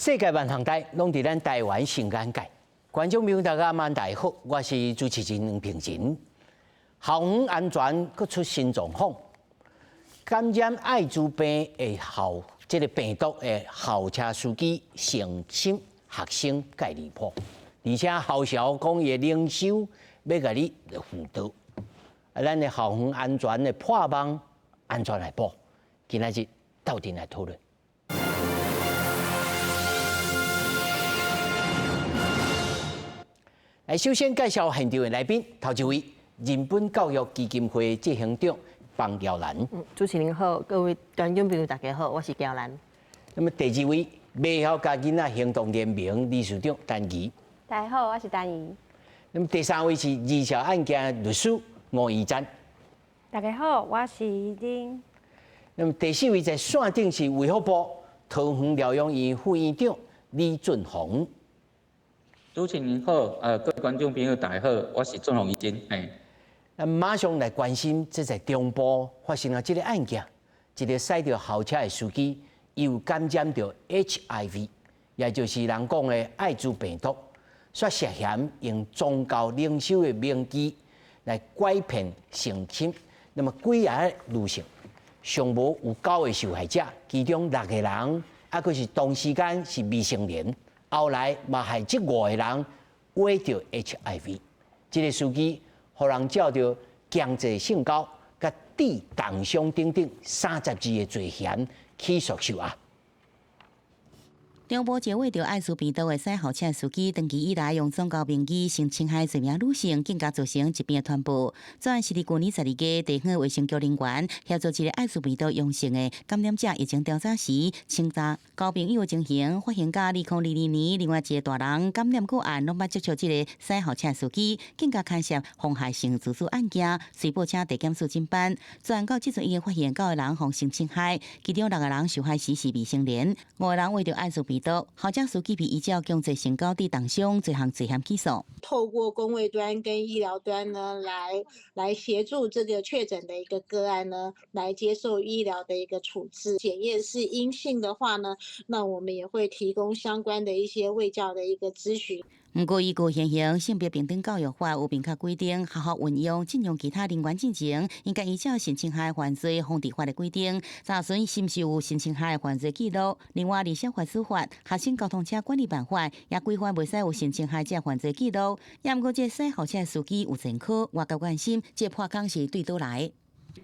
世界万行台拢伫咱台湾新眼界。观众朋友大家晚大好，我是主持人黄平仁。校园安全搁出新状况，感染艾滋病的这个病毒的校车司机性侵学生介离谱，而且校校讲伊领袖要甲你辅导。咱的校园安全的破网安全来保，今仔日斗阵来讨论。来，首先介绍现场的来宾，头一位，人本教育基金会执行长方耀兰。主持人好，各位观众朋友大家好，我是耀兰。那么第二位，未晓家囡仔行动联盟理事长陈怡。大家好，我是陈怡。那么第三位是二小案件律师吴怡珍。大家好，我是林。那么第四位在线顶是卫福部桃园疗养院副院长李俊宏。主持人好，各位观众朋友大家好，我是俊宏医生。那马上来关心，这在中部发生了这个案件，一个驶着校车的司机，伊有感染到 HIV， 也就是人讲的艾滋病毒，所涉嫌用宗教领袖的名义来拐骗性侵。那么几个女性，上无有9个受害者，其中6个人，还佫是同时间是未成年。后来嘛，害这5个人怀着 HIV， 这个司机互人照着强制性交、甲致重伤等等32个罪嫌起诉受压。中部接获着艾滋病毒的驶校车司机，长期以来用宗教名义性侵害罪名女性，更加造成疾病的传播。专案是伫去年12月，地方卫生局人员协助一个艾滋病毒阳性的感染者疫情调查时，清查交朋友的情形，发现甲2002年另外一个大人感染个案，拢捌接触这个驶校车司机，更加牵涉妨害性自诉案件，随报请地检署侦办。专案到即阵已经发现9个人互性侵害，其中6个人受害时是未成年，5个人为着艾滋病。校车司机被依照强制性交致重伤这项罪嫌起诉。透过公卫端跟医疗端呢，来协助这个确诊的一个个案呢，来接受医疗的一个处置。检验是阴性的话呢，那我们也会提供相关的一些卫教的一个咨询。不过，依据现行性别平等教育法有明确规定，学校运用禁用其他人员进行，应该依照性侵害犯罪防治法的规定，查询是毋是有性侵害犯罪记录。另外，《小法司法》《学生交通车管理办法》也规范袂使有性侵害者犯罪记录。也毋过，这驶校车司机有前科，我较关心这破空是对倒来。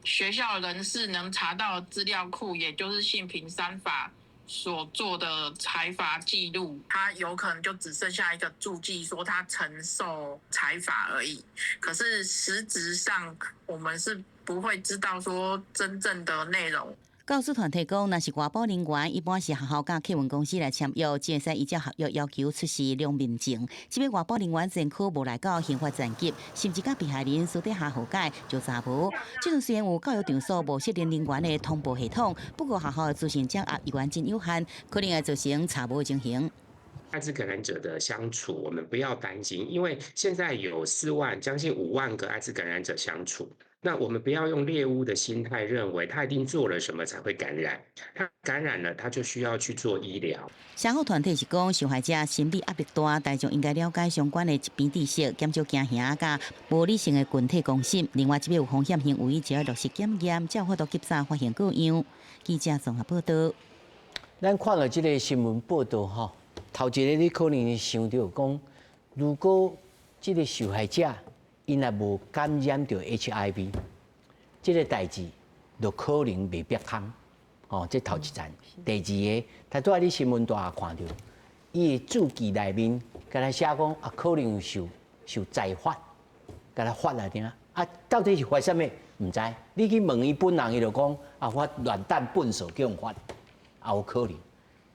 学校人士能查到资料库，也就是性平3法。所做的裁罚记录，他有可能就只剩下一个注记，说他承受裁罚而已。可是实质上，我们是不会知道说真正的内容。教师团体讲，若是外部人员，一般是学校甲客运公司来签约，只会使依照合约要求出示良民证。即便外部人员前科无来到刑法层级，甚至甲被害人私底下和解就查无。即阵虽然有教育场所无适龄人员的通报系统，不过学校的资讯掌握依然真有限，可能会造成查无的情形。艾滋感染者的相处，我们不要担心，因为现在有4万将近5万个艾滋感染者相处。那我们不要用猎巫的心态，认为他一定做了什么才会感染。他感染了，他就需要去做医疗。社福团体是讲，受害者心理压力大，大众应该了解相关的疾病知识，减少惊吓甲无理性的群体公信。另外，这边有风险行为，只要落实检验，才有法度及早发现个案。记者综合报道。咱看了这个新闻报道吼，头一个你可能想到讲，如果这个受害者因若无感染到 HIV， 这个代志就可能未必通。哦，这头一站。第二个，他拄仔你新闻大看到，伊的注记内面，甲他写讲啊，可能受财法，甲他发来听啊，到底是发什么？唔知。你去问伊本人，伊就讲啊，我乱弹笨手叫人发，也有可能。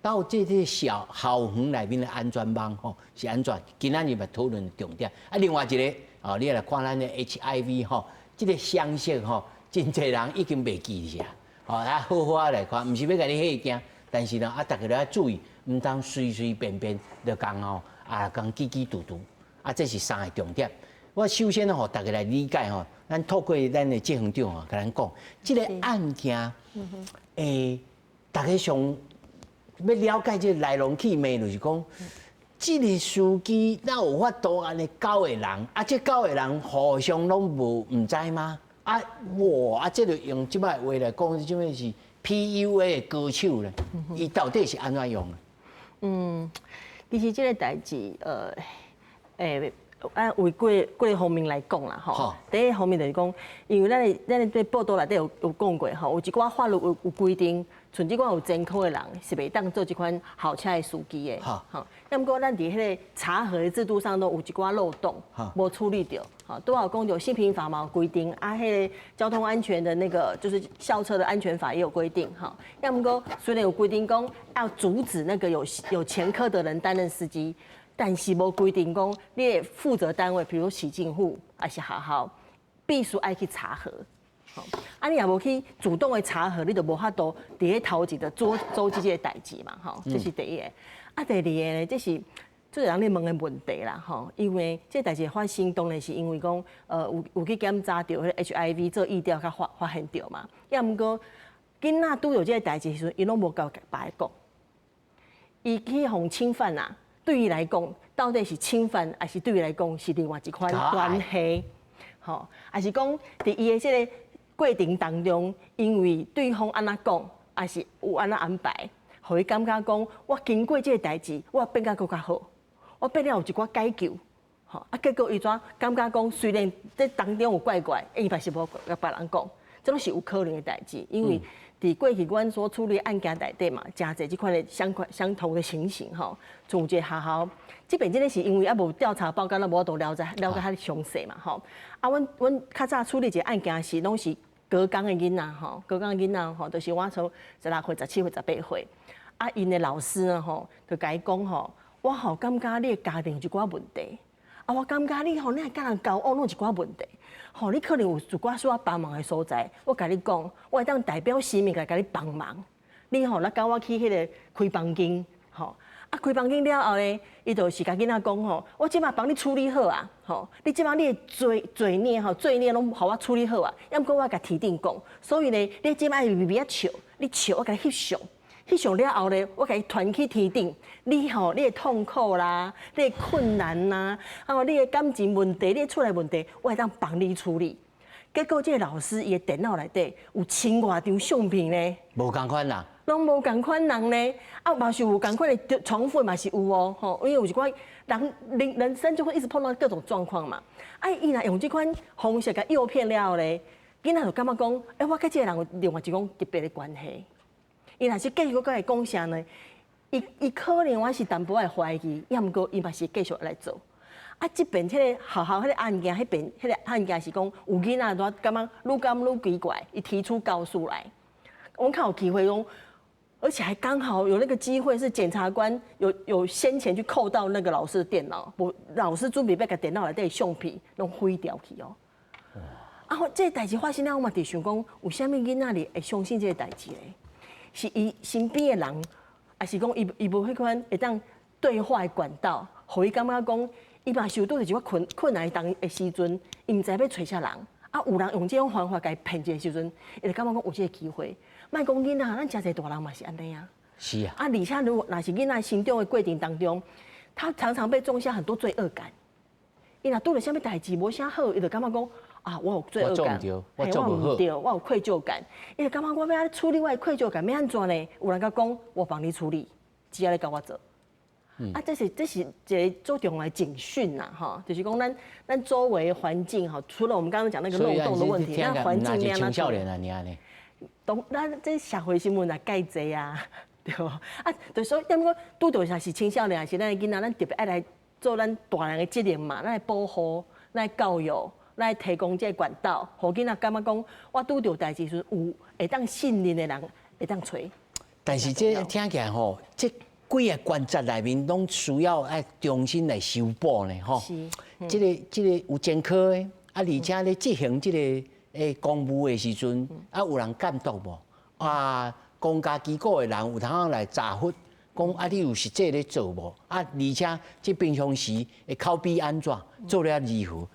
到这个校园内面的安全网吼是安全，今仔日嘛讨论重点。啊，另外一个哦，你来看咱的 HIV 吼，这个详细吼，真侪人已经袂记了。哦，啊，好好来看，毋是要甲你吓惊，但是呢，啊，大家都要注意，毋当随随便便就讲吼，啊，讲叽叽嘟嘟，啊，这是3个重点。我首先吼，大家来理解吼，咱透过咱的执行长吼，甲咱讲，这个案件，大家上要了解这来龙去脉，就是讲，这个司机哪有法度安尼9个人，啊，这9个人互相拢唔知吗？啊，哇，啊，这就用即摆话来讲，即摆是 PUA 的高手咧，伊到底是安怎用？其实这个代志，按为几个方面来讲啦，吼。第一方面就是讲，因为咱对报道内底有讲过吼，有一寡法律有规定，像即款有前科的人是袂当做即款校车的司机的。吼。要毋过咱伫迄个查核的制度上都有一寡漏洞，无处理掉。好，都有讲有性平法嘛有规定，啊，迄个交通安全的那个就是校车的安全法也有规定。哈，要毋过虽然有规定讲要阻止那个有前科的人担任司机。但是无规定讲，你的负责单位，比如市政府还是学校，必须爱去查核。好，啊，你也无去主动的查核，你就无法度伫咧头一个做这个代志嘛，吼，这是第一个。啊，第二个呢，这是最人咧问的问题啦，吼，因为这代志发生当然是因为讲，有去检查到迄个 HIV 做疫调，甲发现到嘛。要毋过囡仔拄着这个代志时阵，伊拢无甲别个讲，伊去互侵犯啊。对伊来讲，到底是侵犯，还是对伊来讲是另外一款关系？吼，还是讲伫伊的这个过程当中，因为对方安怎讲，还是有安怎安排，互伊感觉讲，我经过这个代志，我变甲更较好，我变了有一寡解救。吼，啊，结果伊怎感觉讲，虽然这当中有怪怪，伊嘛是无甲别人讲，这都是有可能的代志，因为。伫过去，阮所处理案件内底嘛，真侪即款的相同的情形吼。从一个学校，即边真个是因为还无调查报告，咱无度了解较详细嘛吼。啊，阮较早处理一个案件是拢是高工的囡仔吼，高工的囡仔吼，就是我从16岁、17岁、18岁，啊，因的老师呢吼，就甲伊讲吼，我吼感觉你的家庭有一寡问题，啊，我感觉你吼，你甲人交往拢有一寡问题。吼，你可能有一寡需要帮忙的所在，我甲你讲，我会当代表生命来甲你帮忙。你吼，来跟我去迄个开房间，吼，啊开房间了后咧，伊就是甲囡仔讲吼，我即马帮你处理好啊，吼，你即马你的罪孽吼，罪孽拢互我处理好啊，要毋过我甲提定讲，所以咧，你即马微微啊笑，你笑我甲你翕相。翕相了后咧，我甲伊传去天顶。你吼，你的痛苦啦，你的困难啦，啊，你的感情问题，你出来问题，我会当帮你处理。结果这个老师伊的电脑内底有千外张相片呢，无共款啦，拢无共款人呢，啊，嘛是有共款的重复嘛是有哦，吼，因为有一寡人生就会一直碰到各种状况嘛，啊，伊若用这款方式甲诱骗了后咧，囡仔就感觉讲，我甲这个人有另外一种特别的关系。伊若是继续甲伊讲啥呢？伊可能我是淡薄仔怀疑，要毋过伊嘛是继续来做。啊，即边迄个学校迄个案件，迄个案件是讲有囡仔都感觉愈奇怪，伊提出告诉来。我们看有机会讲，而且还刚好有那个机会是检察官有先前去扣到那个老师的电脑，老师准备要甲电脑内底相片拢毁掉去哦。啊，这代志发生了，我嘛伫想讲，有啥物囡仔哩会相信这个代志咧？是伊身边的人，还是讲伊无迄款会当对话的管道，互伊感觉讲，伊嘛受到一寡困难的时阵，伊毋知要找啥人，啊，有人用这种方法甲伊骗一个时阵，伊就感觉讲有这个机会。莫讲囡仔，咱真侪大人嘛是安尼啊。是啊。啊，而且如果若是囡仔成长的过程当中，他常常被种下很多罪恶感。伊若拄着啥物代志无啥好，伊就感觉讲。啊，我有罪恶感，我做唔对，我有愧疚感。伊就感觉我要处理我的愧疚感，要安怎呢？有人甲讲，我帮你处理，只要你教我做。啊，这是一个最重要的警讯呐，哈，就是讲咱周围环境哈，除了我们刚刚讲那个漏洞的问题，那环境面青少年啊，你安尼，咱这社会新闻也介济啊，对无？啊，就所以点讲拄到像是青少年，还是咱的囡仔，咱特别爱来做咱大人的责任嘛，咱来保护，咱来教育。来提供这管道，互囡仔感觉讲，我拄着代志时有会当信任的人会当找。但是这听起来吼，这几个关节内面拢需要爱重新来修补呢，吼。是。这个有前科的，啊，而且咧执行这个公务的时阵，啊，有人监督无？啊，公家机构的人有通来查核。讲啊，你有实际咧做无？啊，而且这平常时会口碑安怎做了如何？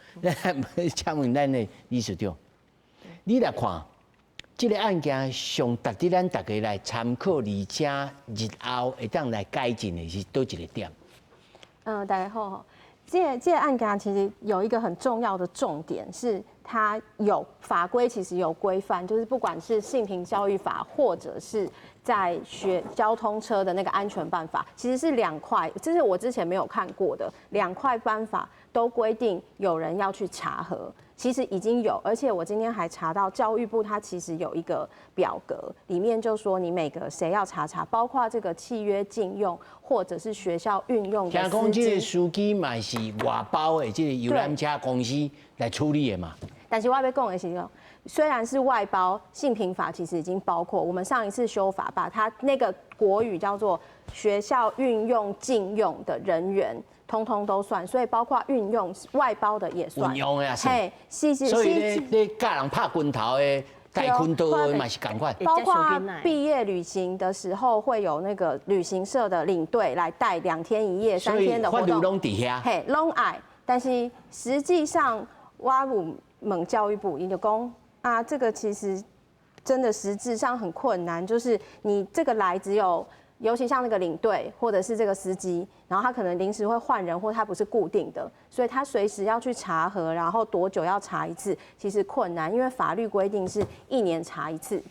请问咱的理事长，你来看这个案件上值得咱大家来参考，而且日后会当来改进的是倒一个点？大家好。这个案件其实有一个很重要的重点是，它有法规其实有规范，就是不管是性平教育法，或者是在学交通车的那个安全办法，其实是2块，这是我之前没有看过的2块办法都规定有人要去查核。其实已经有，而且我今天还查到教育部它其实有一个表格，里面就说你每个谁要查，包括这个契约禁用或者是学校运用的司机。听讲这个司机嘛是外包的，这个游览车公司来处理的嘛。但是我要讲的是，虽然是外包，性平法其实已经包括。我们上一次修法，把它那个国语叫做学校运用禁用的人员。通通都算，所以包括运用外包的也算。运用的也算。嘿，所以你教人拍拳头的、带拳道的嘛是同款。包括毕业旅行的时候，会有那个旅行社的领队来带2天1夜、3天的活动。所以法律拢伫遐。嘿，拢爱。但是实际上，我有问教育部，伊就讲啊，这个其实真的实质上很困难，就是你这个来只有。尤其像那个领队或者是这个司机，然后他可能临时会换人，或他不是固定的，所以他随时要去查核，然后多久要查一次，其实困难，因为法律规定是1年查一次，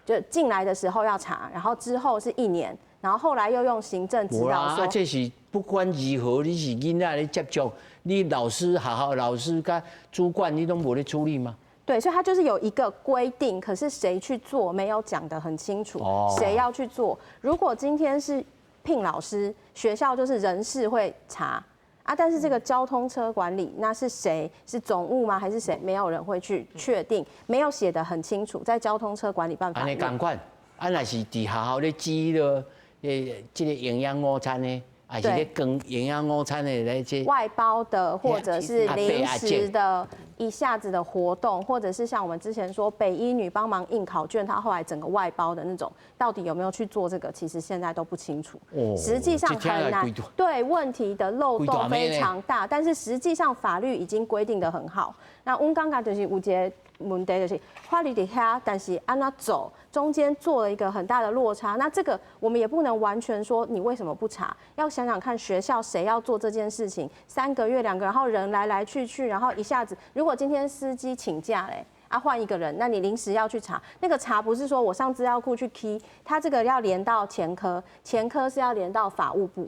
就进来的时候要查，然后之后是1年，然后后来又用行政指导说，这是不管如何，你是囡仔咧接触，你老师、学校老师甲主管，你都无咧处理吗？对，所以它就是有一个规定，可是谁去做没有讲得很清楚，谁要去做。如果今天是聘老师，学校就是人事会查啊，但是这个交通车管理那是谁？是总务吗？还是谁？没有人会去确定，没有写得很清楚，在交通车管理办法里面。安尼同款，若是伫学校咧煮了这个营养午餐呢？还是咧供营养午餐的那些外包的，或者是临时的，一下子的活动，或者是像我们之前说北一女帮忙印考卷，她后来整个外包的那种，到底有没有去做这个，其实现在都不清楚。实际上很难，对问题的漏洞非常大，但是实际上法律已经规定得很好。那我们刚刚就是有一个问题，就是法律底下，但是按那走中间做了一个很大的落差。那这个我们也不能完全说你为什么不查，要想想看学校谁要做这件事情，3个月2个，然后人来来去去，然后一下子，如果今天司机请假嘞。换一个人，那你临时要去查，那个查不是说我上资料库去 key， 他这个要连到前科，前科是要连到法务部，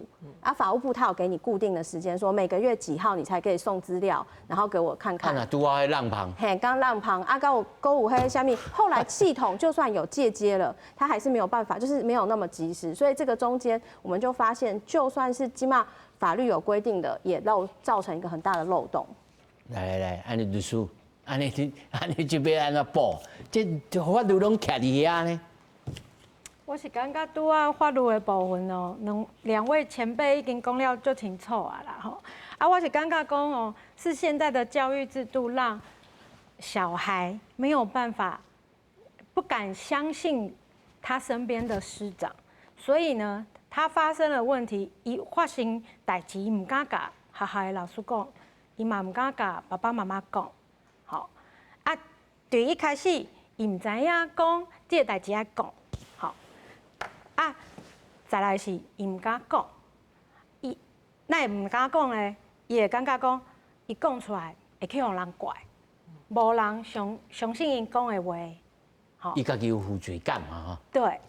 法务部他有给你固定的时间，说每个月几号你才可以送资料，然后给我看看。拄好迄浪旁。嘿，刚浪旁刚有勾五黑下面，后来系统就算有借接了，他还是没有办法，就是没有那么及时，所以这个中间我们就发现，就算是起码法律有规定的，也造成一个很大的漏洞。来，安尼律师。安尼就要安怎补？这法律拢徛伫遐呢？我是感觉拄啊法律的部分哦，两位前辈已经讲了足清楚啊啦吼。我是感觉讲哦，是现在的教育制度让小孩没有办法，不敢相信他身边的师长，所以呢，他发生了问题，伊发生代志，伊唔敢甲学校的老师讲，伊嘛唔敢甲爸爸妈妈讲。好，对一开始，伊唔知影讲这个代志爱讲，好，再来是伊唔敢讲，伊那会唔敢讲咧？伊会感觉讲，伊讲出来会去互人怪，无人相信伊讲的话，好，伊家己有负罪感嘛哈。对，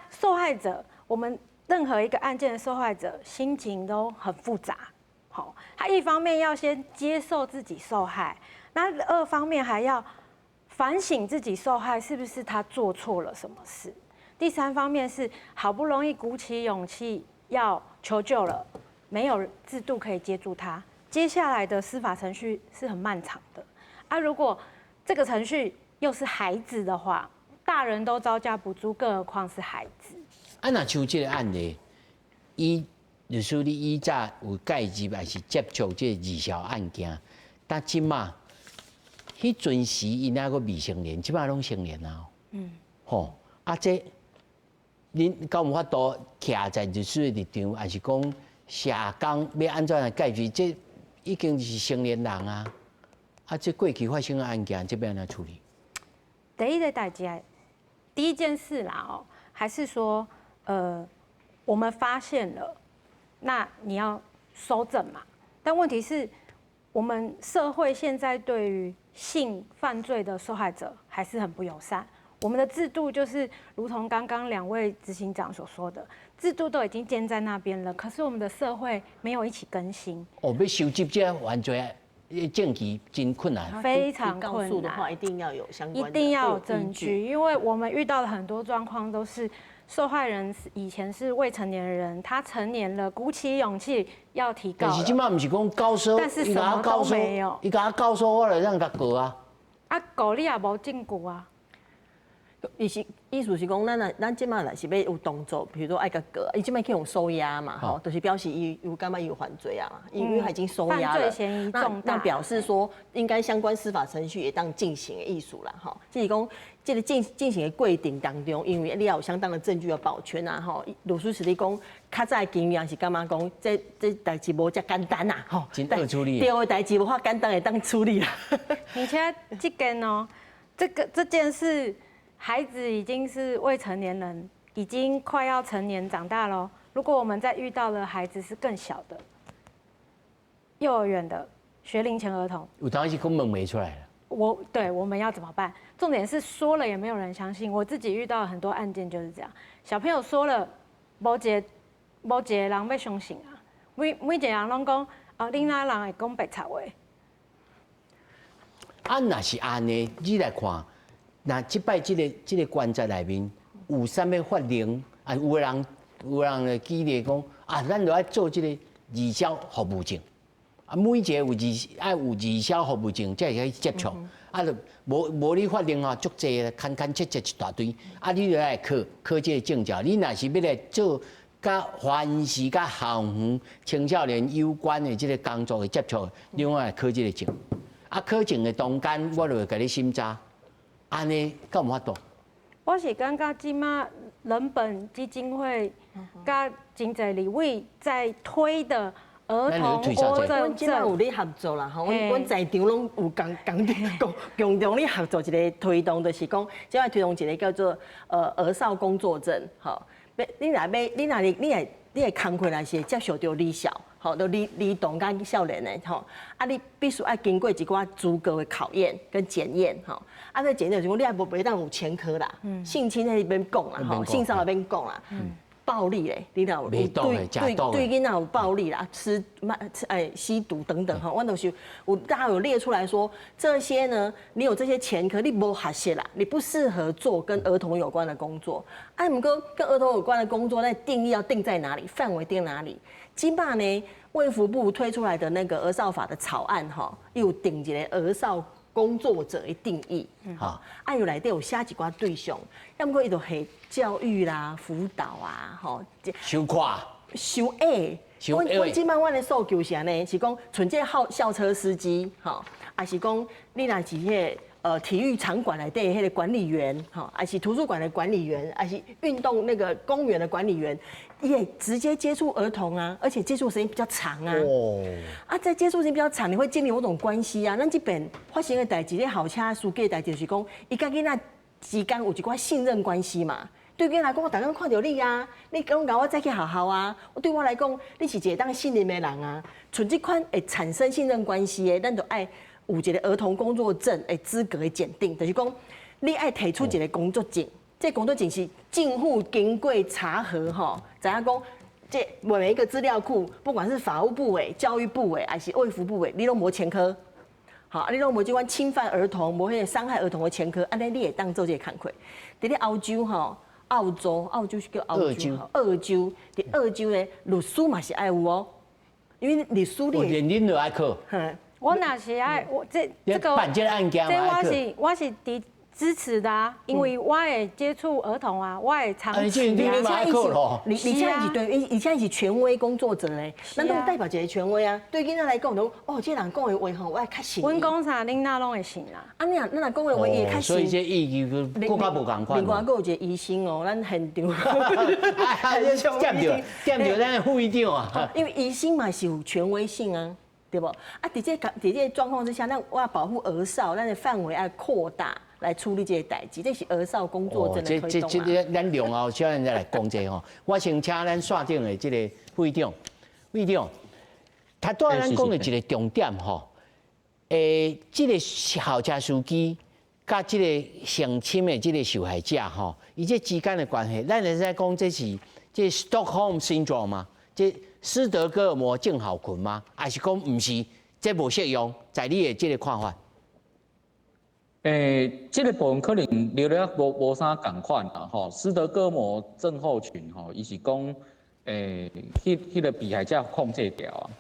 受害者，我们任何一个案件的受害者心情都很复杂，好，他一方面要先接受自己受害。那2方面还要反省自己受害是不是他做错了什么事，第3方面是好不容易鼓起勇气要求救了，没有制度可以接住他，接下来的司法程序是很漫长的。如果这个程序又是孩子的话，大人都招架不住，更何况是孩子。若像这个案例，律师你以早有介入还是接触这二小案件，但即马。迄阵时，因那个未成年，即摆拢成年啊。吼，这恁敢有法度徛在律师的立场，还是讲社工要安怎来解决？这已经是成年人啊。这过去发生的案件，这要安怎处理？第一个代志第一件事啦哦，还是说我们发现了，那你要收证嘛。但问题是，我们社会现在对于性犯罪的受害者还是很不友善。我们的制度就是如同刚刚2位执行长所说的，制度都已经建在那边了，可是我们的社会没有一起更新。哦，要收集这犯罪证据真困难，非常告诉的话，一定要有相关的，一定要有证据，因为我们遇到了很多状况都是。受害人以前是未成年人，他成年了，鼓起勇气要提告了。但是今麦不是讲告诉，但是什么都没有。伊甲我告诉我了，让他告啊。啊，告你也无证据啊。意思是讲，咱即马若是要有动作，比如说爱个告，伊即马去用收押嘛，吼，就是表示伊有感觉伊有犯罪啊，因为他已经收押了。犯罪嫌疑重大。那表示说，应该相关司法程序也当进行的意思啦，吼，就是讲。这个进行的过程当中，因为你要有相当的证据要保全啊，吼。律师是你讲，较早经验是感觉讲，这代志无遮简单呐，吼。真好处理。对的代志无法简单的当处理啦。而且这件哦，这件事，孩子已经是未成年人，已经快要成年长大了。如果我们再遇到了孩子是更小的，幼儿园的学龄前儿童，有当时根本没出来了。我们要怎么办？重点是说了也没有人相信。我自己遇到很多案件就是这样，小朋友说了，无一个人要相信啊。每一个人拢讲，恁哪人会讲白贼话？啊，若是安尼，你来看，那即摆这个观察内面有啥物法令？啊，有人会记咧讲，啊，咱就要做这个二销服务证。啊，每一个有二销服务证，才会可以接触。啊，就无你法令啊，足济啦，切一大堆。啊，你就来考这个证照。你若是要来做甲凡是甲校园青少年有关的这个工作的接触，另外来考这个证。啊，考证的中间，我就会甲你审查。安尼敢有法度？我是感觉即马人本基金会甲真侪立委在推的。儿童活证即摆有咧合作啦，吼，阮在场拢有共同咧合作一个推动，就是讲，即摆推动一个叫做儿少工作证，吼，你的工课来是接受到离校，吼，到儿童跟少年的，吼，啊，你必须要经过一寡资格的考验跟检验，吼，啊，这检验就是讲你还袂当有前科啦，性侵那边讲啦，吼，性骚扰边讲啦。暴力嘞，你若有对囡仔有暴力啦，吸毒等等哈，我就是大家有列出来说，这些呢，你有这些前科，你无学习啦，你不适合做跟儿童有关的工作。啊，不过跟儿童有关的工作，那定义要定在哪里，范围定哪里？今摆呢，卫福部推出来的那个儿少法的草案哈，又定一个儿少工作者的定义，哈，啊有内底有写一寡对象，要么伊就系教育啦、辅导啊，吼，收垮、收 A。阮即摆阮的诉求是安尼，是讲纯这校车司机，吼，还是讲你若是迄体育场馆内底迄个管理员，吼，还是图书馆的管理员，还是运动那个公园的管理员，也直接接触儿童啊，而且接触时间比较长啊。哦。啊，在接触时间比较长，你会建立某种关系啊。咱这边发生的代志，咧校车司机的代志就是讲，伊甲囡仔之间有一寡信任关系嘛。对囡来讲，我逐天看到你啊，你讲我再去学校啊，对我来讲，你是一个当信任的人啊。像这款会产生信任关系的，咱就爱有一个儿童工作证的资格的检定，就是讲你爱提出一个工作证，这工作证是政府经过查核吼，知影讲这每一个资料库，不管是法务部委、教育部委还是卫福部委，你都无前科。好，你拢无这款侵犯儿童、无迄个伤害儿童的前科，安尼你会当做这个工课。伫咧欧洲吼。澳洲是叫澳洲，澳洲的律师嘛是爱有哦，因为律师你连恁都爱考。我若是爱我这个办这个案件嘛，我是支持的啊，因为我会接触儿童啊，我会长期你现在是对，你现在是权威工作者嘞，咱都代表一个权威啊。对囡仔来讲，都哦，这人讲的话吼，我爱较信。阮讲啥，恁哪拢会信啦。啊，咱若讲的话也较信。所以这意义更加无共款。另外，还有一个医生哦，咱现场。掂着咱的副院长啊。因为医生嘛是有权威性啊。对不？啊，在这状况之下，我要保护儿少，咱的范围要扩大，来处理这些代志，这是儿少工作证的推动啊。这咱量后小人再来讲这吼，我先请咱线顶的这个会长，他拄仔咱讲的一个重点吼，这个校车司机甲这个性侵的这个受害者吼，伊这之间的关系，咱会使讲这是Stockholm Syndrome 吗？这斯德哥尔摩症候群吗？还是讲唔是？这无适用，在你的这个看法。这个部分可能聊了无啥共款啦吼。斯德哥尔摩症候群吼，伊是讲迄个被害者控制掉啊，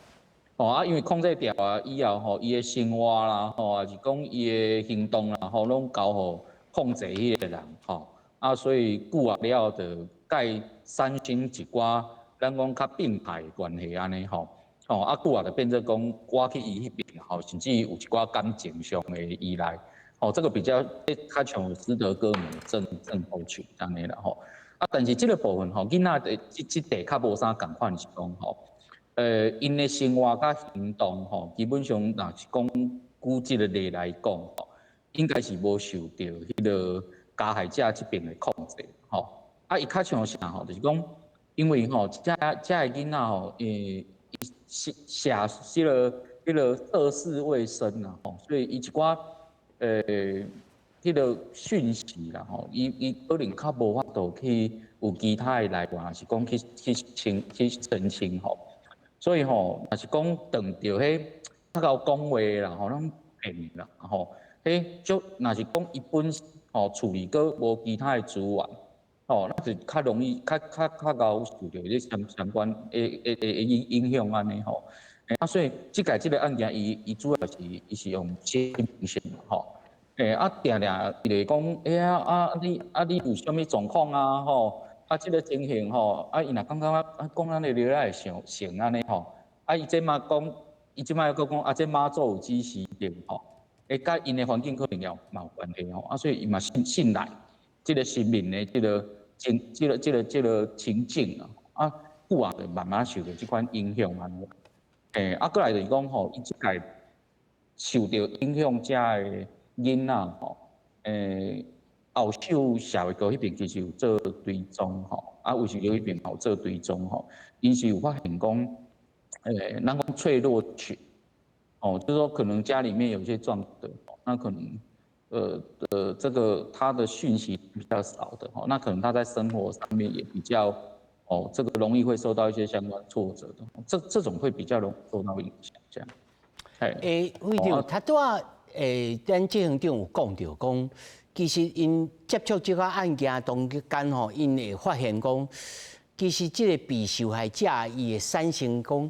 吼啊，因为控制掉啊以后吼，伊的生活啦吼，还是讲伊的行动啦吼，拢交互控制迄个人吼啊，所以久啊了就该产生一寡咱讲较病态的关系安尼吼。哦，啊，久啊就变成讲我去伊迄边吼，甚至有一寡感情上的依赖，哦，这个比较较像斯德哥尔摩症候群安尼啦吼。啊，但是这个部分吼，囡仔的这块较无啥共款是讲吼，因的生活甲行动吼，基本上若是讲据这个例来讲吼，应该是无受到迄个加害者这边的控制吼。啊，伊较像啥吼，就是讲，因为吼，这个囡仔吼，下迄个涉世未深啦吼，所以伊一寡迄个讯息啦吼，伊可能较无法度去有其他的来源，还是讲去澄清吼。所以吼，若是讲碰到迄较够讲话啦吼，咱骗啦吼，迄就若是讲伊本吼处理个无其他的资源。哦，那就较容易、较高受到这相关的影响安尼吼。啊，所以即个案件，伊主要是伊是用性平性吼。啊，定伊就讲，你有啥物状况啊吼？啊，即个情形吼，啊，伊若感觉讲咱的了会成安尼吼。啊，伊即马讲，伊即马又讲啊，这妈祖有指示点吼，甲因的环境可能也有关系吼。啊，所以伊嘛信赖即个新民的即个情境啊，久啊就慢慢受到即款影响安尼。啊，过来就是讲吼，伊即个受到影响遮的囡仔吼，后手社会局迄边其实有做追踪吼，啊，卫生局迄边有做追踪吼，因是有发现讲，咱讲脆弱群，哦，就是说可能家里面有些状的，那可能。这个他的讯息比较少的哈，那可能他在生活上面也比较这个容易会受到一些相关挫折的，这种会比较容易受到影响这样。会长，他拄啊咱执行长有讲到讲，其实因接触这个案件当间吼，因会发现讲，其实这个被受害者伊会产生讲。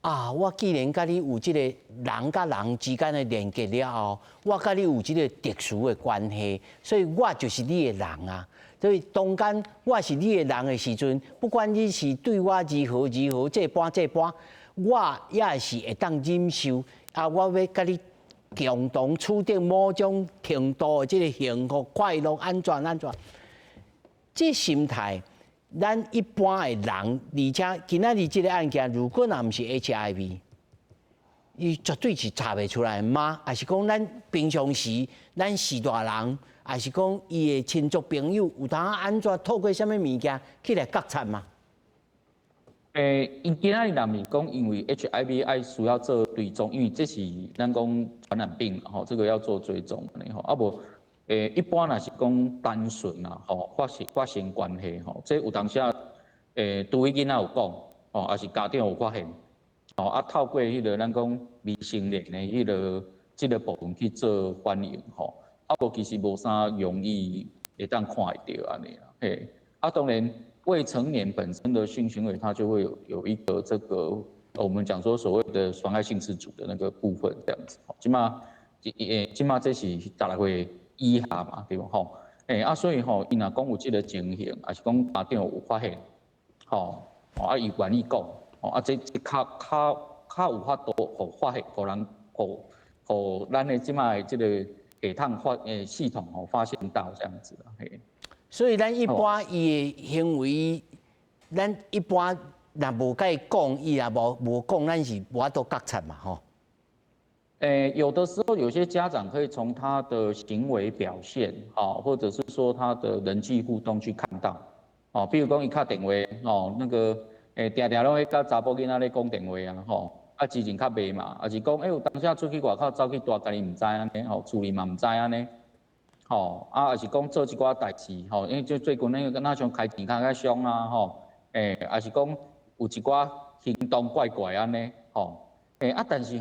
啊！我既然甲你有这个人甲人之间的连接了后，我甲你有这个特殊的关系，所以我就是你的人啊。所以当间我是你的人的时阵，不管你是对我如何，这般，我也是会当忍受。啊，我要甲你共同处定某种程度的这个幸福、快乐、安全。这心态。咱一般的人，而且今仔日这个案件，如果若唔是 HIV， 伊绝对是查袂出来吗？还是讲咱平常时咱是大人，还是讲伊的亲族朋友有当安怎透过什么物件去来觉察吗？因今仔日若是讲，因为 HIV 爱需要做追踪，因为这是咱讲传染病吼，这个要做追踪的吼，啊无。一般若是讲单纯啦，吼发生关系吼，这有当时拄位囡仔有讲，哦，也是家长有发现，哦，啊透过迄个咱讲未成年的这个部分去做反应吼，啊无其实无啥容易会当看会到安尼啦，啊当然未成年本身的性行为，它就会有一个这个我们讲说所谓的妨害性自主的那个部分这样子，即马这是大家会。以下嘛，对吧？吼，所以吼，伊若讲有即个情形，还是讲家长有发现，吼，伊愿意讲，这较有法度，互发现，互人，互咱的即卖即个下趟系统吼发现到这样子啦，所以咱一般伊的行为，咱一般若无甲伊讲，伊也无讲，咱是无法度觉察嘛，吼。有的时候有些家长可以从他的行为表现，或者是说他的人际互动去看到，比如讲伊敲电话，那个，定定拢会甲查甫囡仔咧讲电话啊，啊之前较袂嘛，啊是讲，有当下出去外口走去大家己唔知安尼，厝里嘛唔知安尼，啊也是讲做一寡代志，因为最近那个那像开钱较凶啊，也是讲有一寡行动怪怪安尼，但是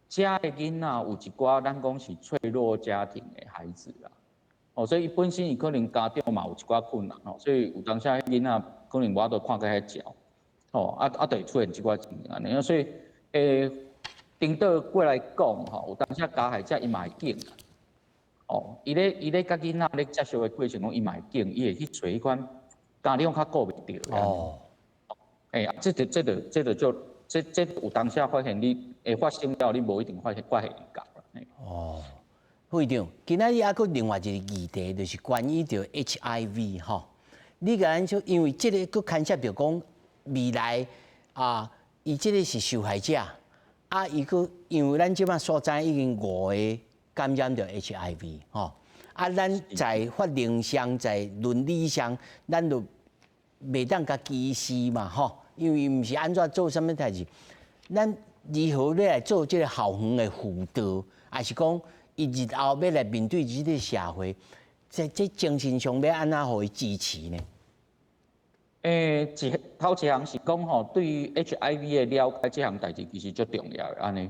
家的囡仔有一寡咱讲是脆弱家庭的孩子啦，所以伊本身伊可能家长嘛有一寡困难，所以有当下囡仔可能我都看甲遐少，就会出现一寡情形安尼，所以顶倒过来讲，有当下加害者伊嘛会惊啦，伊咧甲囡仔咧接触的过程中，伊嘛会惊，伊会去找迄款家长较顾袂着。这有当下发现你会发生了，你无一定发现到。会长，今仔日还佫另外一个议题，就是关于着 HIV 吼。你甲咱说，因为这个佫牵涉着讲未来伊这个是受害者，伊佫因为咱即摆所知已经5个感染着 HIV 吼，咱在法令上、在伦理上，咱就袂当甲歧视嘛吼。因为毋是安怎做啥物代志，咱如何要来做这个校园的辅导，还是讲伊日后要来面对这个社会，在精神上要安怎互伊支持呢？头一项是讲对于 HIV 的了解，这项代志其实最重要的安尼，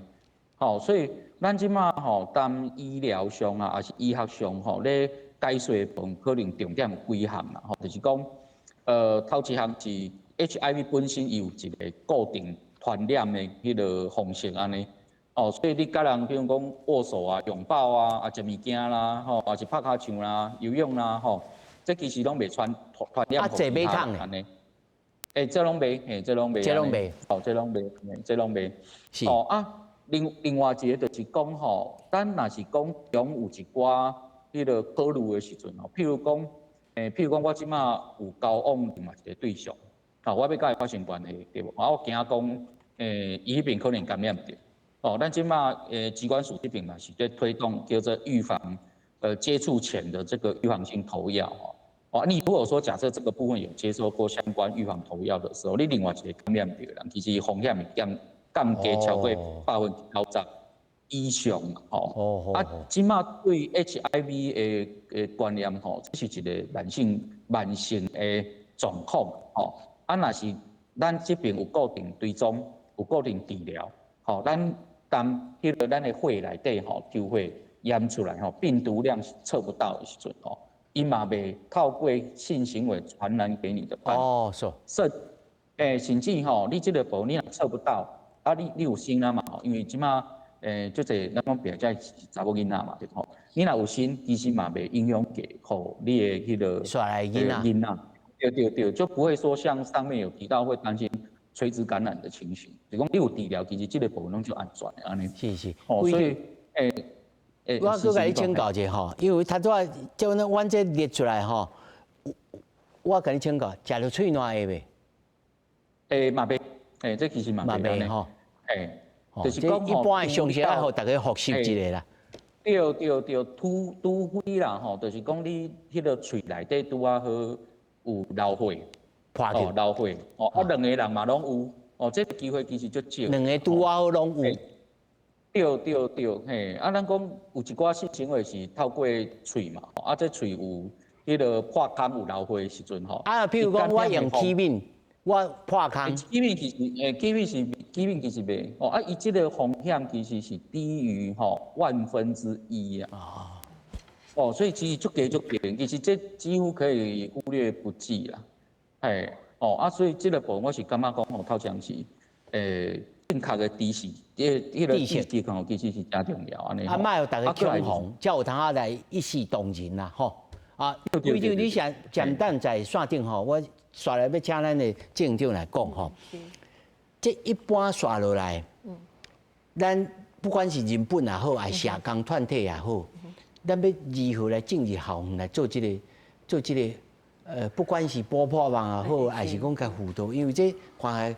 所以咱即马当医疗上还是医学上咧解说的部分，可能重点有几项啦，就是讲头一项是。HIV 本身有一个固定传染的迄个方式安尼，所以你甲人比如讲握手啊、拥抱啊、食物件啦，还是拍骹球啦、游泳啦，这其实拢袂传染给其他人安尼。这拢袂，这拢袂，这拢袂，这拢袂，这拢袂。是另外一个就是讲咱若是讲中有一寡迄个考虑的时阵譬如讲我即马有交往另外一个对象。我要甲伊发生关系，对无？我惊讲，伊迄边可能感染着。咱即马疾管署这边嘛是在推动叫做预防接触前的这个预防性投药。你如果说假设这个部分有接受过相关预防投药的时候，你另外一个感染着人，其实风险会降低超过90%以上即马对 HIV 的观念这是一个慢性的状况若是咱这边有固定追踪、有固定治疗，咱当咱的血内底就会验出来病毒量是测不到的时阵伊嘛袂透过性行为传染给你的伴侣。甚至你这个部分你若测不到，你有心了嘛？因为即马就这咱讲比较是查某囡仔嘛，对吼。你若有心，其实嘛袂影响给你的迄个囡仔。对，就不会说像上面有提到会担心垂直感染的情形。就讲你有治疗，其实这个部分拢就安全的安尼。是。所以我佮甲你请教一下因为他说叫阮这列出来我甲你请教，食着喙烂会袂？嘛袂，这其实嘛袂就是讲一般的常识爱互大家复习一下啦。对，除非啦就是讲你迄个喙内底拄好有流血，流血，两个人嘛拢有，这个机会其实足少。两个拄好拢有。对，咱讲有一寡性行为是透过喙嘛，这喙有迄个破空有流血的时阵譬如讲我用气敏，我破空。气敏其实袂，伊这个风险其实是低于1/1000所以其实足低，其实这几乎可以忽略不计啦。所以这个部分我是感觉讲头前是正确的知识，迄个知识其实是真重要安尼。莫有大家恐慌，才有通来一视同仁啦会长，你想简单在线顶我刷来要请咱的县长来讲这一般刷落来，咱不管是人本也好，还是社工团体也好。咱要如何来进入校园来做这个不管是补破网也好，还是讲甲辅导，因为这看来，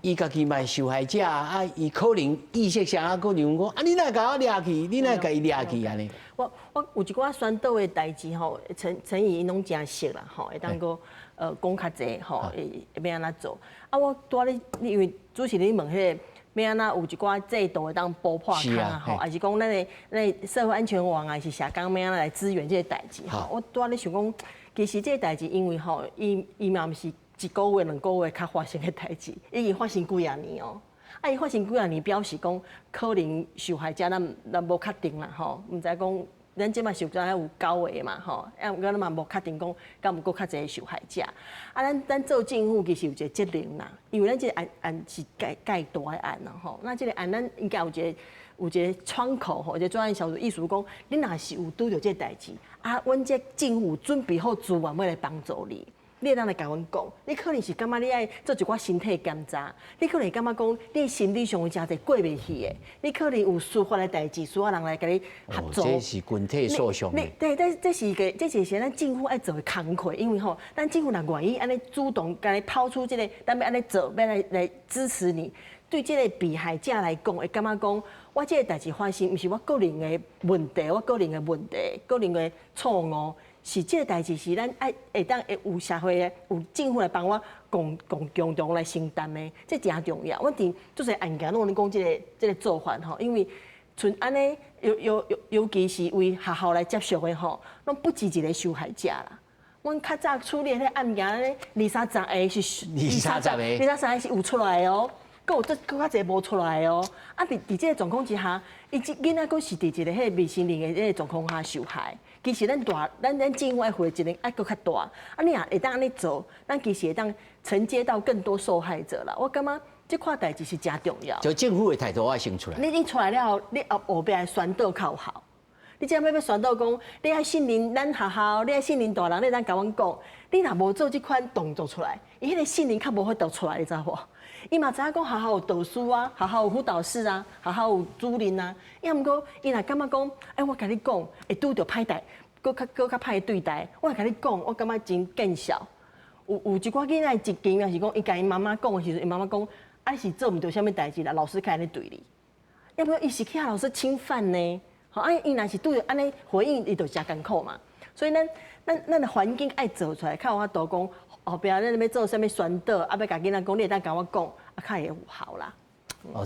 伊家己嘛受害者啊，伊可能意识上啊，可能讲啊，你哪甲我掠去，你哪甲伊掠去安尼。我有一寡宣导的代志吼，陈怡拢真熟啦吼，会当个讲较济吼，会要安怎做。啊，我拄咧，因为主持人问迄个。要安那有一寡制度会当补破坑啊吼，还是讲咱的社会安全网啊，是社工要安那来支援这个代志吼。我拄咧想讲，其实这个代志因为吼，伊嘛毋是一个月、2个月较发生的代志，已经发生几啊年哦。啊，伊发生几啊年，表示讲可能受害者咱无确定啦吼，毋知讲。咱即摆受灾有9个嘛吼，啊，毋过咱嘛无确定讲敢有搁较侪受害者。啊，咱做政府其实有一个责任啦，因为咱即个案是介大的案啦吼，那即个案咱应该有一个窗口吼，一个专案小组，意思讲，你若是有拄着这代志，啊，阮这政府准备好资源要来帮助你。你会当来甲阮讲，你可能是感觉你爱做一寡身体检查，你可能感觉讲你心理上有真侪过袂去的，你可能有司法的代志，需要人来甲你合作。这是群体诉讼。对，这是一个咱政府爱做的工课，因为吼，咱政府若愿意安尼主动甲你抛出这个，咱要安尼做，要来支持你。对这个被害者来讲，会感觉讲，我这个代志发生，毋是我个人的问题，我个人的问题，个人的错误。是这个代志是咱爱会当会有社会的有政府来帮我共同来承担的，这真重要。阮伫做些案件，拢咧讲这个做法吼，因为像安尼尤其是为学校来接触的吼，拢不止一个受害者啦。阮较早处理迄案件咧，20-30个是20-30个是有出来哦，佫有佫较侪无出来哦。啊，伫这个状况之下，伊即囡仔佫是伫一个迄未成年的迄个状况下受害。其实咱政府爱负责任爱佫较大，啊你若会当安尼做，咱其实会当承接到更多受害者啦。我感觉这块代志是真重要。就政府的态度要先出来。你出来了后，你后壁来宣导较有效。你即要宣导讲，你爱信任咱学校，你爱信任大人，你当甲阮讲，你若无做这款动作出来，伊迄个信任较无法度出来，你知无？伊嘛知影讲学校有导师啊，学校有辅导室啊，学校有主任啊。要毋过伊若感觉讲，我甲你讲，会拄着歹待，佫较歹对待，我甲你讲，我感觉真见笑。有一寡囡仔一经验是讲，伊甲伊妈妈讲的时阵，伊妈妈讲，啊是做毋着啥物代志啦，老师开安尼对你。要不伊是去老师侵犯呢？好，伊若是拄着安尼回应，伊就真艰苦嘛。所以咱的环境爱做出来，较有法度讲。后壁咱要做啥物宣导，啊要甲囡仔讲，你会当甲我讲，啊较会有效啦。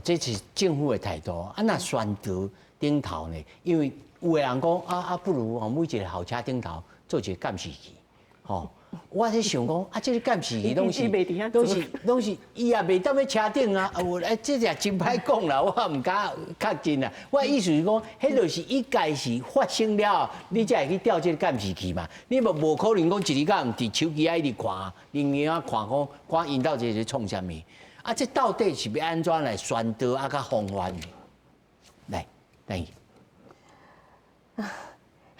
这是政府的态度。啊，那宣导顶头呢？因为有的人讲不如每一个校车顶头做一个监视器，吼。我在想讲这个监视器拢是伊也袂当要车顶啊。这也真歹讲啦，我唔敢确定啦。我意思是讲，迄就是伊家是发生了，你才会去调这个监视器嘛。你无可能讲一日到晚伫手机啊一直看，另外看看因到底是创啥物。啊，这到底是要安怎来宣导啊？甲防范呢？来，等于。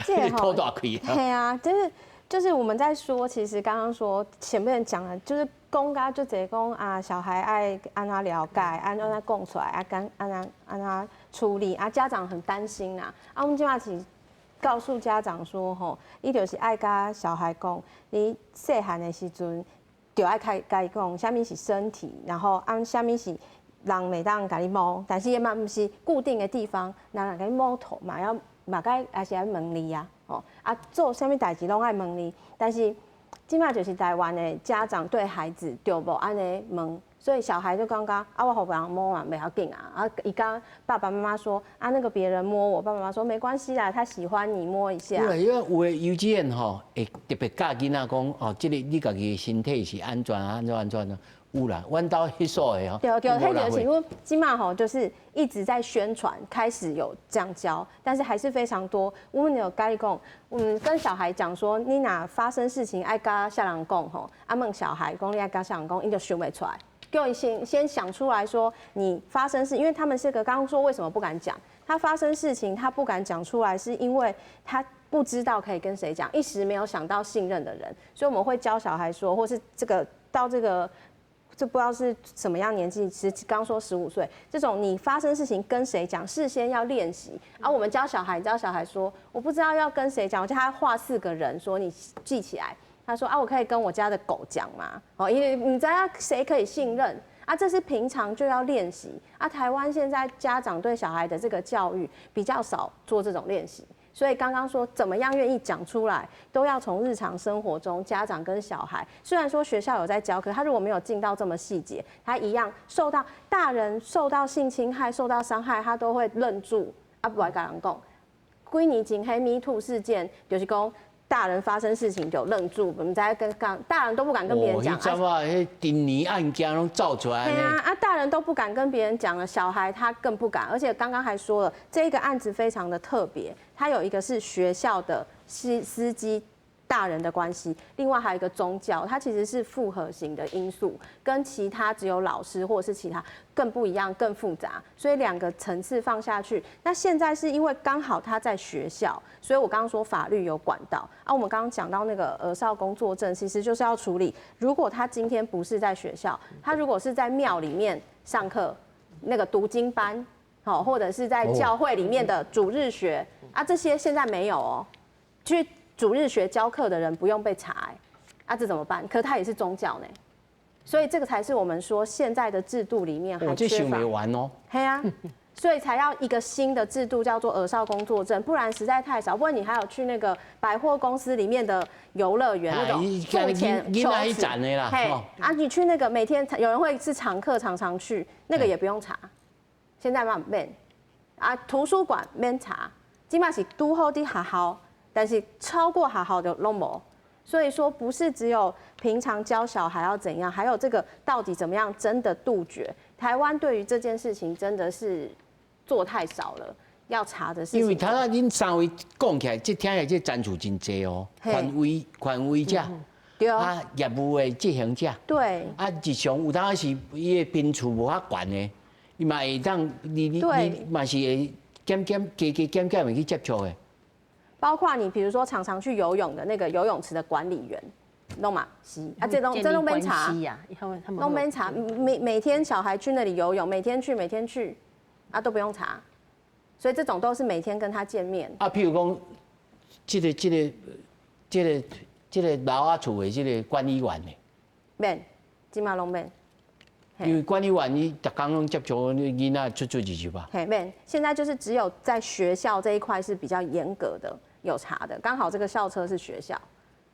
这拖大气啊！对啊，就是我们在说，其实刚刚说前面讲的，就是公家就直接讲啊，小孩爱按他了解，按他供出来，按他处理啊，家长很担心呐。啊，我们今嘛是告诉家长说，吼，伊就是爱甲小孩讲，你细汉的时阵就爱甲伊讲，啥物是身体，然后按啥物是人袂当甲你摸，但是也嘛不是固定的地方，人甲你摸头嘛要。嘛该也是爱问你啊，做啥物代志拢爱问你，但是即摆就是台湾的家长对孩子就无安尼问，所以小孩就刚刚我后边摸嘛袂要紧啊，伊跟爸爸妈妈说那个别人摸我，爸爸妈妈说没关系啦，他喜欢你摸一下。对，因为有的幼稚园会特别教囡仔讲这个你家己的身体是安全的。有啦，阮兜迄所的对，迄就是因为即马就是一直在宣传，开始有这样教，但是还是非常多。我们有跟你讲，跟小孩讲说，你哪发生事情爱跟校长讲问小孩讲你爱跟校长讲，伊就想不出来，叫伊先想出来说你发生事，因为他们是刚刚说为什么不敢讲，他发生事情他不敢讲出来，是因为他不知道可以跟谁讲，一时没有想到信任的人，所以我们会教小孩说，或是到这个。这不知道是什么样年纪，其实刚说15岁，这种你发生事情跟谁讲，事先要练习。我们教小孩说，我不知道要跟谁讲，我叫他画4个人，说你记起来，他说啊，我可以跟我家的狗讲吗？哦，因为你知道谁可以信任啊？这是平常就要练习啊。台湾现在家长对小孩的这个教育比较少做这种练习，所以刚刚说怎么样愿意讲出来，都要从日常生活中家长跟小孩。虽然说学校有在教，可他如果没有进到这么细节，他一样受到大人受到性侵害、受到伤害，他都会愣住啊，不爱跟人讲。几年前黑 Me Too 事件，就是讲。大人发生事情就愣住，我们在跟大人都不敢跟别人讲。哦，迄阵迄丁尼案件拢造出来。对啊，大人都不敢跟别人讲了，小孩他更不敢。而且刚刚还说了，这个案子非常的特别，它有一个是学校的司机。大人的关系，另外还有一个宗教，它其实是复合型的因素，跟其他只有老师或者是其他更不一样、更复杂，所以2个层次放下去。那现在是因为刚好他在学校，所以我刚刚说法律有管道啊。我们刚刚讲到那个儿少工作证，其实就是要处理，如果他今天不是在学校，他如果是在庙里面上课，那个读经班，好，或者是在教会里面的主日学啊，这些现在没有哦，去。主日学教课的人不用被查，啊，这怎么办？可他也是宗教呢，所以这个才是我们说现在的制度里面还缺乏。这想没完哦。嘿啊，所以才要一个新的制度，叫做儿少工作证，不然实在太少。不然你还有去那个百货公司里面的游乐园那种付钱求职，嘿，啊，你去那个每天有人会是常客常常去，那个也不用查，现在嘛免啊，图书馆免查，基本上是拄好的学校。但是超过好好的都没，所以说不是只有平常教小孩要怎样，还有这个到底怎么样真的杜绝。台湾对于这件事情真的是做太少了，要查的事情。因为他那恁3位讲起来，这听起来这赞助真多哦，权威者，对啊，业务的执行者，对，啊，日常有当是伊的频次无遐悬的，伊嘛会当你嘛是会加减会去接触的。包括你，比如说常常去游泳的那个游泳池的管理员，弄嘛是啊，这都没查，都没查，每天小孩去那里游泳，每天去，啊都不用查，所以这种都是每天跟他见面。啊，譬如讲，这个老阿厝的这个管理员呢，免，今嘛拢免。因为管理员你逐工拢接触囡仔出入去吧。嘿，免，现在就是只有在学校这一块是比较严格的。有查的，刚好这个校车是学校，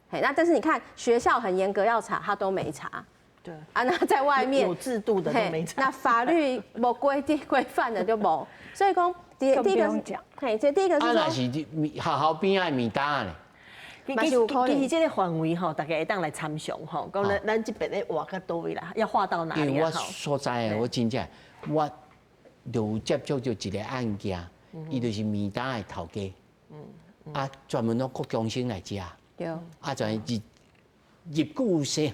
嘿，那但是你看学校很严格要查，他都没查，对啊，那在外面有制度的都没查，那法律没规范的就没，所以讲第一个是，嘿，这第一个是说，那是学校边仔面搭呢，其实这个范围吼，大家会当来参详吼，讲咱这边咧画到倒位啦，要画到哪里啊？因为我所在的，我真正我有接触到一个案件，伊就是面搭的头家。啊，专门拢国中生来食，对，啊，全入股生，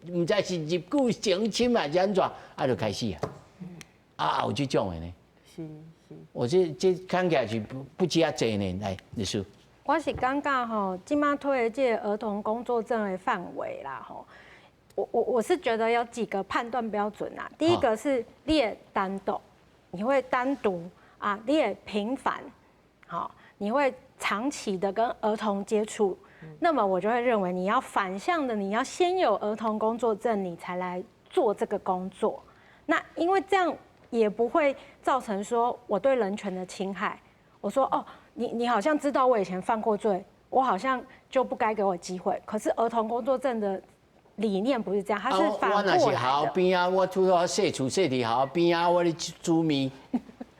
唔知是入股成亲还是安怎，啊，就开始啊，啊，有这种的呢，是，我这看起来是不止啊济呢，来，律师，我是感觉吼，今麦推的这儿童工作证的范围啦，吼，我是觉得有几个判断标准啦，第一个是列单独，你会单独啊，列频繁，好，你会长期的跟儿童接触，那么我就会认为你要反向的，你要先有儿童工作证，你才来做这个工作。那因为这样也不会造成说我对人权的侵害。我说哦，你好像知道我以前犯过罪，我好像就不该给我机会。可是儿童工作证的理念不是这样，它是反过来的。我那是学校边啊，我除了细厝细伫学校边啊，我咧煮面。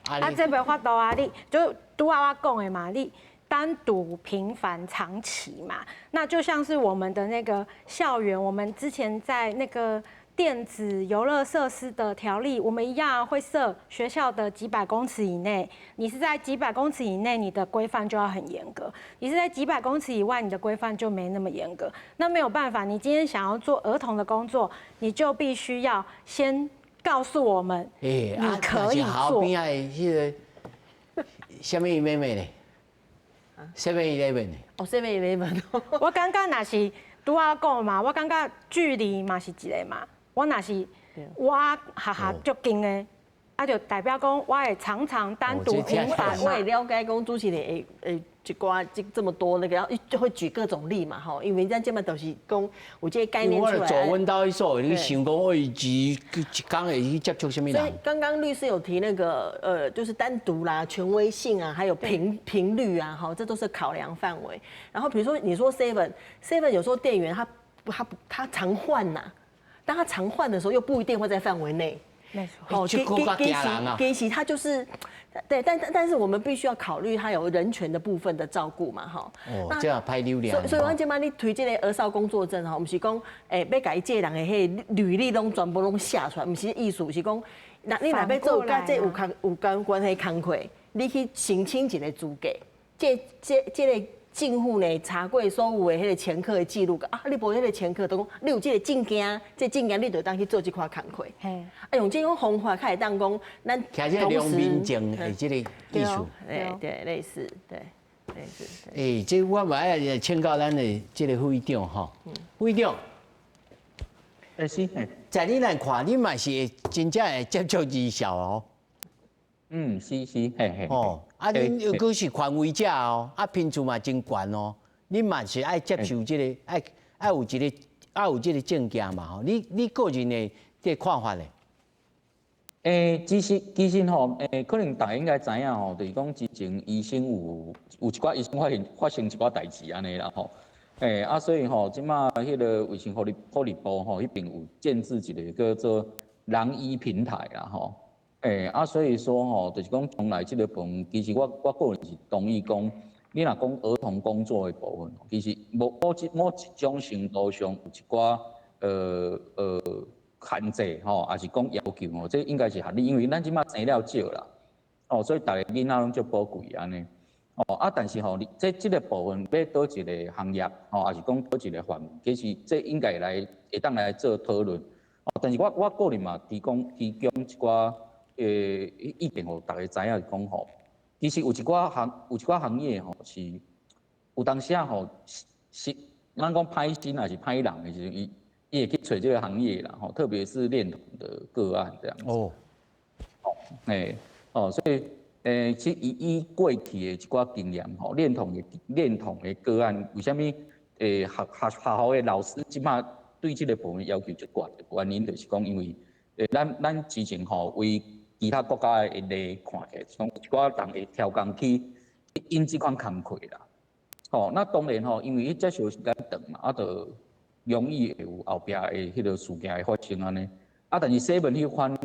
啊，这没法度啊，你就拄啊我讲的嘛，你。单独、频繁、长期嘛，那就像是我们的那个校园，我们之前在那个电子游乐设施的条例，我们一样会设学校的几百公尺以内。你是在几百公尺以内，你的规范就要很严格；你是在几百公尺以外，你的规范就没那么严格。那没有办法，你今天想要做儿童的工作，你就必须要先告诉我们，你可以做。边啊，迄个什么妹妹呢？7-11呢？哦，7-11。我感觉那是拄仔讲嘛，我感觉距离嘛是一个嘛。我那是我学校足近的，就代表讲我会常常单独平反嘛。我也了解讲主持人一寡这么多那个，就会举各种例嘛吼，因为咱这么都是讲有这个概念出来。我做阮兜迄所，你想讲我一工会去接触什么人？所以刚刚律师有提那个就是单独啦、权威性啊，还有频率啊，哈，这都是考量范围。然后比如说你说 Seven 有时候店员他常换呐，当他常换的时候又不一定会在范围内。没错，好，给洗他就是，对，但是我们必须要考虑他有人权的部分的照顾嘛，哈。哦，这样拍流量。所以我今摆你推这个儿少工作证哈，不是讲要改这人的迄履历拢全部拢写出来，不是意思是讲，那你若要做甲这有关系工课，你去申请一个资格，这个。政府呢查过所有的迄个前科的记录啊，你无迄个前科，都讲你有这个证件，这证件你就当去做这块工课。嘿，用这种方法，开始当讲咱同时良民证的这个艺术，对，类似，对，类似。这我嘛爱请教咱的这个副会长哈，副会长，是，在你来看，你嘛是真正会接触艺校哦。是，嘿。哦，恁又阁是权威者哦，品质嘛真悬哦。恁嘛是爱接受这个，爱有这个证件嘛吼。你个人的这看法咧？其实吼，可能大家应该知影吼，就是讲之前医生有一寡医生发生一寡代志安尼啦吼。所以吼，即马迄个卫生福利部吼，迄边有建置一个叫做人医平台啦吼。所以说吼，就是讲从来这个部分，其实我个人是同意讲，你若讲儿童工作的部分，其实某一种程度上有一寡限制吼，也是讲要求吼，这应该是合理，因为咱即马生了少啦，所以大家囡仔拢足宝贵安尼，但是吼，这个部分要倒一个行业吼，也是讲倒一个范围，其实这应该会当来做讨论，但是我个人嘛提供一寡。意见互大家知影讲吼，其实有一寡行业吼是有当时啊吼是咱讲歹心还是歹人的时候，伊会去找这个行业啦吼，特别是恋童的个案这样子。所以其实以过去的一寡经验吼，恋童的个案，为什么学校的老师即马对这个部分要求就高的原因，就是讲因为咱之前吼为其他国家的例看起来，从一寡人会挑工去因这款工课啦。那当然吼，因为接受时间长嘛，就容易会有后壁的迄个事件会发生安尼。但是7迄款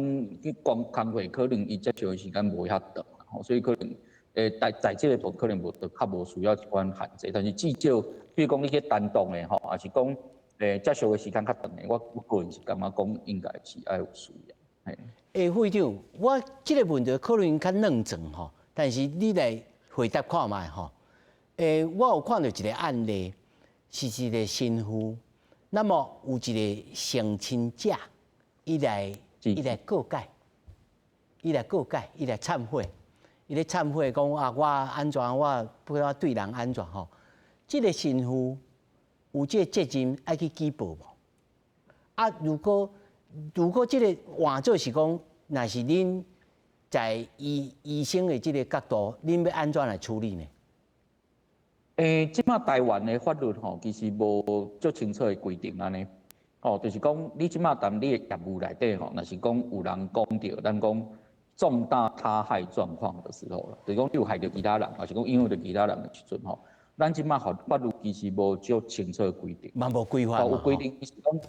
工课可能伊接受的时间无遐长，所以可能在这个部可能较无需要一款限制。但是至少，比如讲你去单独的吼，也是讲接受的时间较长的，我个人是感觉讲应该是爱有需要。副会长，我这个问题可能较冷静吼，但是你来回答看卖吼。我有看到一个案例，是一个新妇，那么有一个性侵者，伊来告解，伊来忏悔，伊咧忏悔讲我安怎，我不知道对人安怎吼。这个新妇有这个责任爱去举报无？如果这个换做是讲，若是恁在医生的这个角度，恁要安怎来处理呢？即马台湾的法律吼，其实无足清楚的规定安尼，就是讲你即马当你的业务内底吼，若是讲有人讲到咱讲重大他害状况的时候啦，就是讲你有害到其他人，还是讲影响到其他人的时阵吼，咱即马法律其实无足清楚的规定，嘛无规范嘛，有规定是讲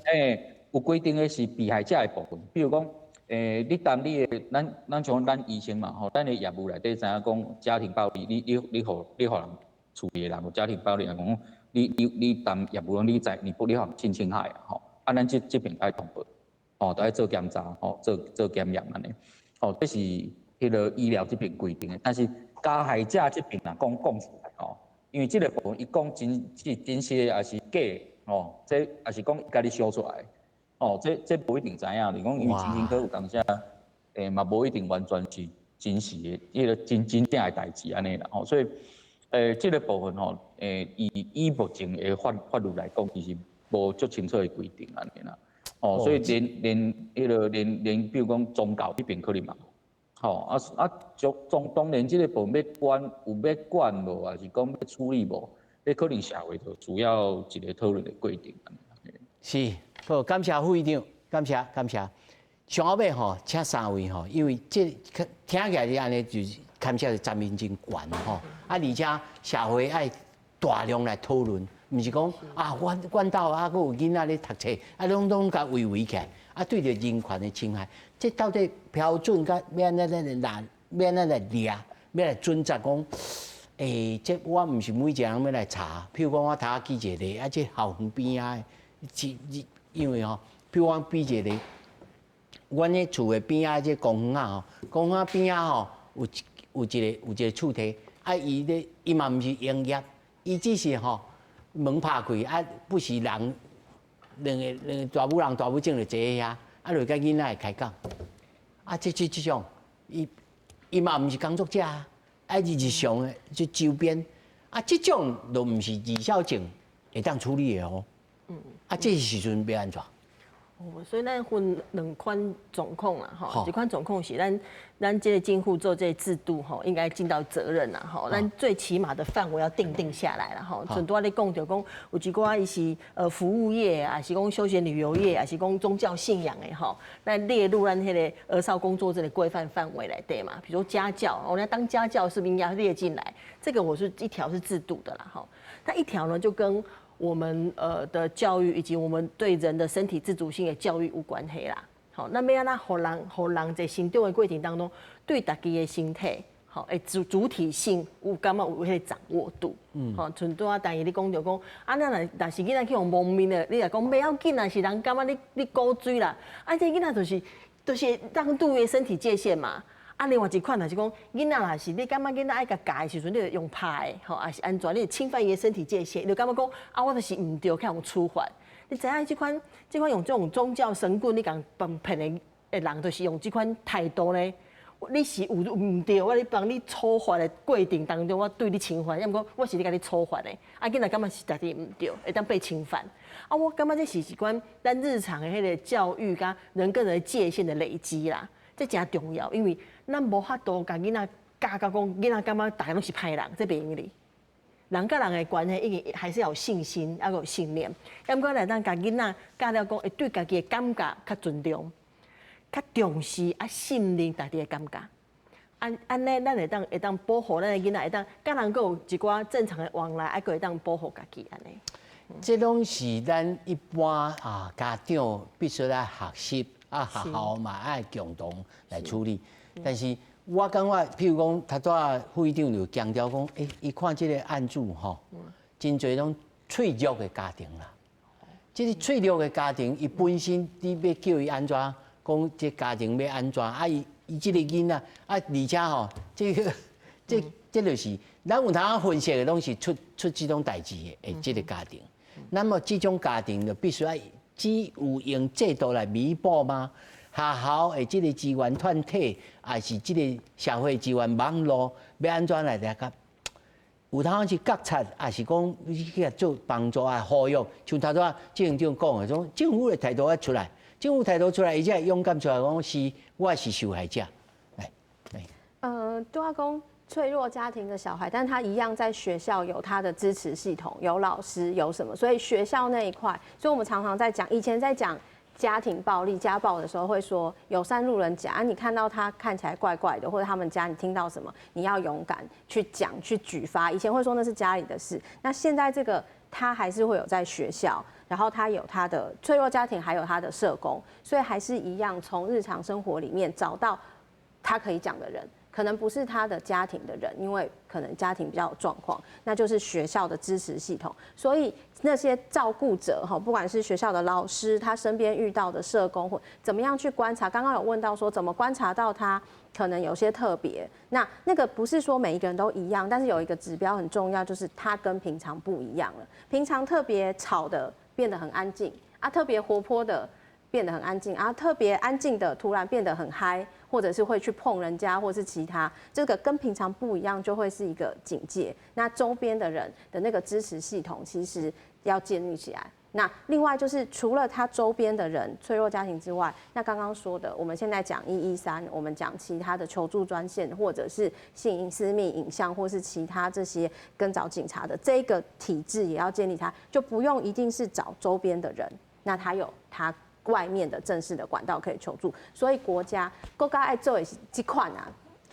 有规定的是被害者的部分，比如讲，你当你的咱像咱医生嘛，咱的业务内底知影讲家庭暴力，你互人处理的人有家庭暴力，讲你当业务你互性侵害啊，咱这边爱通报，都爱做检查，做检验安尼，这是迄个医疗这边规定的，但是加害者这边讲出来，因为这个部分伊讲真实也是假，这也是讲家己修出来。这无一定知影，就是讲因为精神科有当下，嘛无一定完全是真实的，迄个真正的代志安尼啦，所以这个部分吼，以目前的法律来讲，其实无足清楚的规定安尼啦，所以连比如讲宗教这边可能嘛，当然这个部分要管有要管无，还是讲要处理无，这可能社会就主要一个讨论的规定。是，好，感谢副议长，感谢。上后尾吼，请3位吼，因为这听起来安尼就是感谢责任真悬吼，而且社会爱大量来讨论，毋是讲啊，阮兜啊，佫有囡仔咧读册，啊，拢甲维起来，啊，对着人权的侵害，这到底标准甲要安怎来抓，要来准则讲，这我毋是每一个人要来查，譬如讲我头记一个例，啊，这校园边啊，因为吼，譬如讲比一个例。阮咧厝诶边仔即公园啊，公园边仔吼有一个厝体，啊伊嘛毋是营业，伊只是吼门拍开，啊不是人两个大母人大母种就坐遐，啊就甲囡仔会开讲，啊这种伊嘛毋是工作者啊，日常诶即周边，啊这种都毋是二小证会当处理诶哦，啊这时阵要安怎？所以咱分2款状况啦，吼，一款状况是咱这个政府做这个制度吼，应该尽到责任啦，吼，咱最起码的范围要定下来啦，吼。像拄仔咧讲着讲，有一寡伊是服务业，还是讲休闲旅游业，还是讲宗教信仰的吼，咱列入咱迄个儿少工作这个规范范围来对嘛。比如家教，我们要当家教是不是应该列进来？这个我是一条是制度的啦，吼。那一条呢就跟我们的教育以及我们对人的身体自主性的教育有关系啦。好，那要安怎互人在成长的过程当中，对家己的身体，好，主体性有感觉有迄个掌握度。好，像拄仔但是你讲着讲，啊，若是囡仔去用蒙面的，你来讲不要紧啦，是人感觉你古锥啦，啊，这囡仔就是当度的身体界限嘛。啊，另外一款就是讲，囡仔若是你感觉囡仔爱甲教的时阵，你就用拍的，吼，还是安怎？你侵犯伊的身体界限，你就感觉讲啊，我就是唔对，去用处罚。你知影这款用这种宗教神棍，你讲骗的人，就是用这款态度呢。你是有唔对，我咧帮你处罚的过程当中，我对你侵犯，要毋讲我是咧甲你处罚的。啊，囡仔感觉是家己唔对，会当被侵犯。啊，我感觉这是一款咱日常的迄个教育甲人跟人的界限的累积啦。这真重要，因为咱无法度甲囡仔教到讲，囡仔感觉大家拢是歹人，这袂用哩。人甲人的关系，一定还是要有信心，要有信念。要毋过来当甲囡仔教了讲，会对家己的感觉较尊重、较重视，啊信任家己的感觉。安尼，咱会当保护咱的囡仔，会当甲人佫有一寡正常的往来，还佫会当保护家己安尼。这拢是咱一般家长必须来学习。学校嘛爱共同来处理，但是我感觉，譬如讲，头拄副议长就强调讲，伊看这个案主吼，真侪拢脆弱的家庭啦。这个脆弱的家庭，伊本身你要叫伊安怎，讲这家庭要安怎，伊这个囡仔，而且吼，这就是咱有通分析的拢是出这种代志的，这个家庭。那么这种家庭就必须要。只有用制度来弥补吗？学校的这个资源团体，还是这个社会资源网络，要安怎来大家？有通是觉察，还是讲你去做帮助啊、呼吁？像头拄郑院长讲的，种政府的态度要出来，政府态度出来，而且勇敢出来讲，是我是受害者。对啊，讲脆弱家庭的小孩，但他一样在学校有他的支持系统，有老师，有什么，所以学校那一块，所以我们常常在讲，以前在讲家庭暴力、家暴的时候，会说友善路人甲，你看到他看起来怪怪的，或者他们家你听到什么，你要勇敢去讲、去举发。以前会说那是家里的事，那现在这个他还是会有在学校，然后他有他的脆弱家庭，还有他的社工，所以还是一样从日常生活里面找到他可以讲的人。可能不是他的家庭的人，因为可能家庭比较有状况，那就是学校的支持系统。所以那些照顾者哈，不管是学校的老师，他身边遇到的社工，或怎么样去观察。刚刚有问到说怎么观察到他可能有些特别，那个不是说每一个人都一样，但是有一个指标很重要，就是他跟平常不一样了。平常特别吵的变得很安静啊，特别活泼的变得很安静啊，特别安静的突然变得很嗨，或者是会去碰人家，或是其他，这个跟平常不一样，就会是一个警戒。那周边的人的那个支持系统，其实要建立起来。那另外就是除了他周边的人脆弱家庭之外，那刚刚说的，我们现在讲113，我们讲其他的求助专线，或者是性私密影像，或是其他这些跟找警察的这个体制也要建立它，就不用一定是找周边的人，那他有他外面的正式的管道可以求助。所以国家爱做的是这款啊，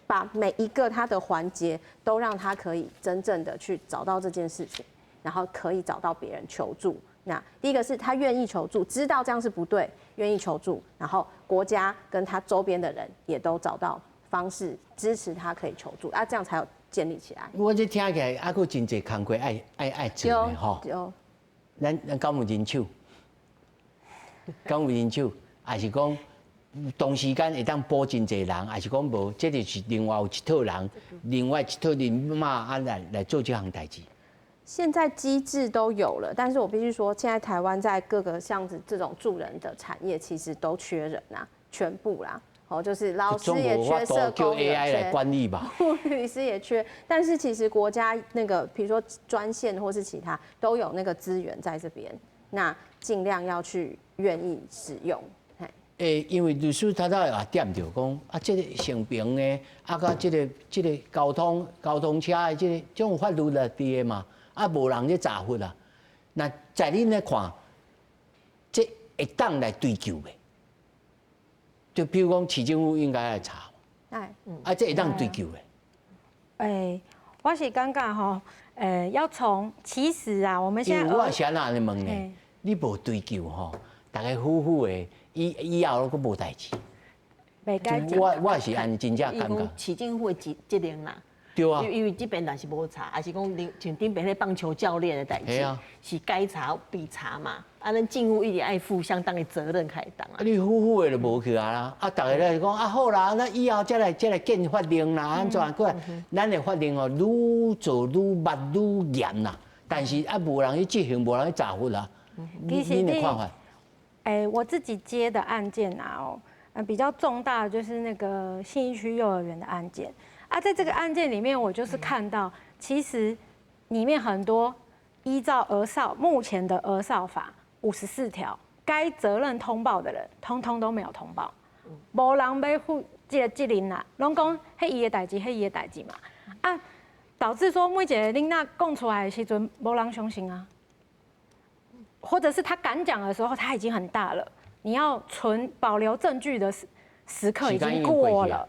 把每一个他的环节都让他可以真正的去找到这件事情，然后可以找到别人求助。那第一个是他愿意求助，知道这样是不对，愿意求助，然后国家跟他周边的人也都找到方式支持他可以求助，这样才有建立起来。我这听起来还有真侪工作爱做的吼。有。咱敢有人手？敢有人手？还是讲同时间会当补真侪人？还是讲无？这就是另外有一套人，另外一套人马来做这项代志。现在机制都有了，但是我必须说，现在台湾在各个像子这种助人的产业，其实都缺人啊，全部啦。就是老师也缺，社工也缺，来管理吧，护理师也缺。但是其实国家那个，比如说专线或是其他，都有那个资源在这边，那尽量要去愿意使用。因为律师他也点着讲，这个性平呢，甲这个交通车的这种法律来伫的嘛。无人咧查获啦。那在恁咧看，这会当来追究的，就比如讲市政府应该来查，这会当追究的。我是感觉吼，要从其实啊，我们现在因为我是安那问呢，你无追究吼，大家夫妇的以后都无代志。袂该讲。我是安真正感觉。市政府的责任啦。对啊，因为这边若是无查，还是讲像顶边咧棒球教练的代志，是该查必查嘛。咱政府一定爱负相当的责任开当啊。你夫妇的就无去啊啦，大家咧讲好啦，那以后再来建法令啦，安怎过来？咱的法令哦，愈做愈密愈严啦，但是无人去执行，无人去查获啦。你的看法？我自己接的案件啊，比较重大的就是那个信义区幼儿园的案件。在这个案件里面，我就是看到，其实里面很多依照目前的儿少法54条，该责任通报的人，通通都没有通报，无人要负这个责任啦，拢讲迄伊的代志，迄伊的代志嘛，导致说每一个囡仔讲出来的时阵，无人相信啊，或者是他敢讲的时候，他已经很大了，你要保留证据的时刻已经过了，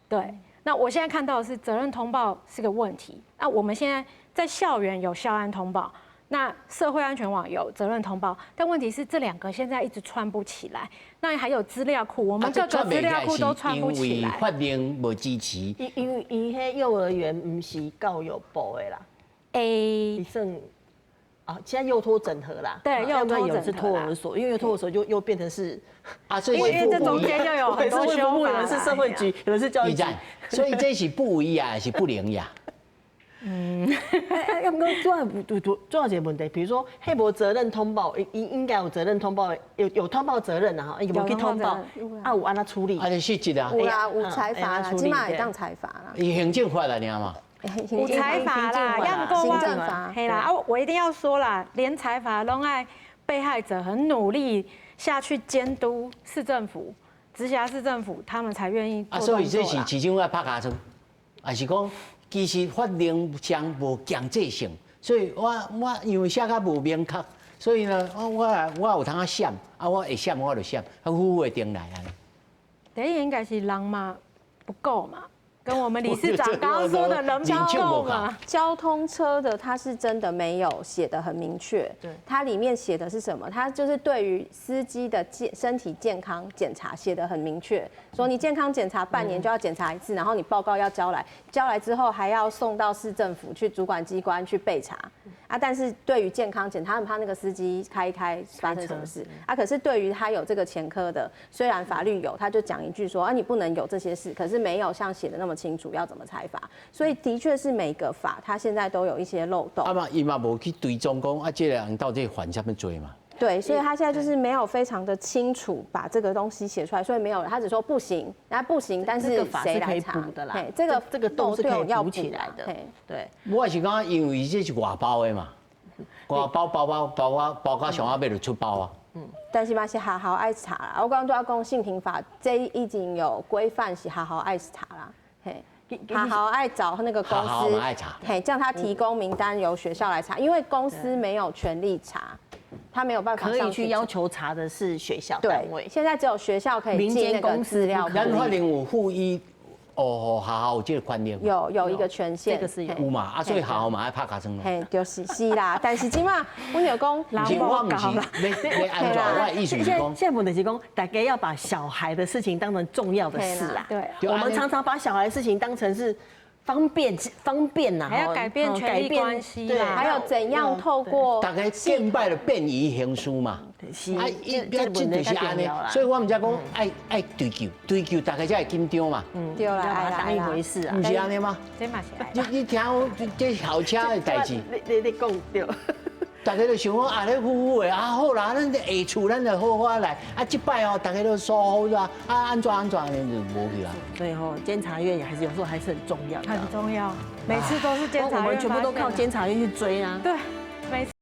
对。那我现在看到的是责任通报是个问题。那我们现在在校园有校安通报，那社会安全网有责任通报，但问题是这两个现在一直串不起来。那还有资料库，我们各个资料库都串不起来。因为法令无支持。因为迄幼儿园不是教育部的啦，算现在幼托整合啦，对，幼托整合是托儿所，因为托儿所又变成是所以因为这中间又有很多修法，有人是社会局，有人是教育局，所以这是不一样，是不灵呀。要不讲重要一个问题，比如说黑无责任通报，应该有责任通报，有通报责任啊，有没有去通报？有安那处理？就细节啊。有裁罚啦，起码会当裁罚啦。行政法啦，你嘛？有裁罚啦，要够行政法。嘿啦，我一定要说啦，连裁罚拢爱被害者很努力下去监督市政府、直辖市政府，他们才愿意做动作啦。所以这是市政府要拍卡出，还是讲其实法令上无强制性，所以我因为写甲无明确，所以呢，我有通闪，我会闪我就闪，夫妇会定来啊。第一应该是人嘛不够嘛。跟我们理事长刚刚说的人不够嘛？交通车的它是真的没有写得很明确，对，它里面写的是什么？它就是对于司机的身体健康检查写得很明确，说你健康检查半年就要检查一次，然后你报告要交来，交来之后还要送到市政府去主管机关去备查但是对于健康检查，他很怕那个司机开一开发生什么事可是对于他有这个前科的，虽然法律有，他就讲一句说你不能有这些事，可是没有像写的那么清楚要怎么裁罚，所以的确是每个法它现在都有一些漏洞。嘛，伊嘛无去追踪讲这个人到底犯什么罪嘛？对，所以他现在就是没有非常的清楚把这个东西写出来，所以没有，他只说不行，然后不行，但是谁来查？的啦，这个洞是可以补起来的。对，我是讲，因为这是外包的嘛，外包包到上下尾就出包啊。但是嘛是学校爱查啦，我刚刚都要讲性平法，这已经有规范是学校爱查啦，嘿。学校爱找那个公司，嘿，叫他提供名单由学校来查，因为公司没有权利查，他没有办法可以去要求查的是学校单位。现在只有学校可以进那个资料。咱法令有赋予学校有这个权利。有一个权限，这个是有嘛，啊，所以学校嘛爱拍卡针咯。嘿，就是啦，但是即马阮就讲，我唔是要安全，我意思是讲，现在问题是讲，大家要把小孩的事情当成重要的事啦。对，我们常常把小孩的事情当成是方便呐，还要改变权力关系啦，还有怎样透过大家见败的便宜行书嘛。啊，这就是安尼，所以我们才讲爱追究，大家才会紧张嘛。对啦，把它当一回事啊，不是安尼吗？这嘛是。你听这校车的代志，你讲对。大家都想讲啊，咧呼的啊，好啦，咱下厝咱就好好来，啊，这摆哦，大家都说好啦，啊，安怎就无去啊。所以吼，监察院也还是有时候还是很重要的，很重要，每次都是监察院。我们全部都靠监察院去追啊。对，每次。